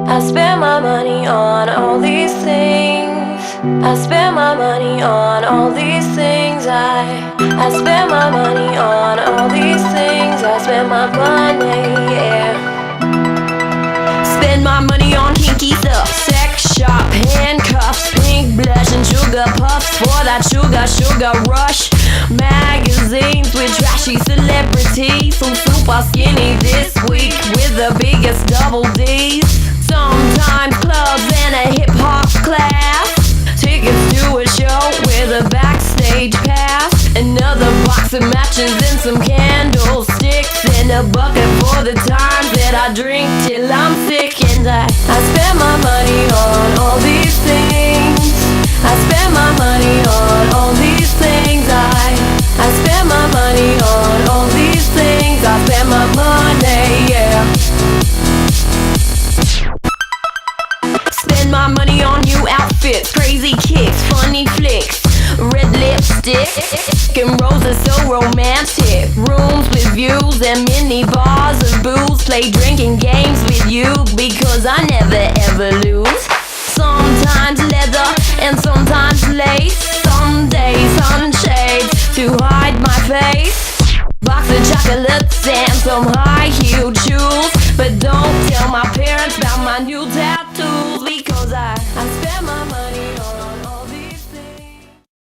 I spend my money on all these things. I spend my money on all these things. I spend my money on all these things. I spend my money, yeah. Spend my money on kinky stuff, sex shop, handcuffs, pink blush and sugar puffs for that sugar rush. Magazines with trashy celebrities who super skinny this week with the biggest double D's. Sometimes clubs and a hip-hop class, tickets to a show with a backstage pass, another box of matches and some candlesticks, and a bucket for the times that I drink till I'm sick. And I spend my money on all these things. I spend my money on all these things. I spend my money on all these things. I spend my money, yeah. Spend my money on new outfits, crazy kicks, funny flicks, red lipstick, and roses so romantic. Rooms with views and mini bars of booze. Play drinking games with you because I never ever lose. Sometimes leather and sometimes lace. Some days sunshades to hide my face. Box of chocolates and some high-heeled shoes. But don't tell my parents about my new tattoos because I spend my money on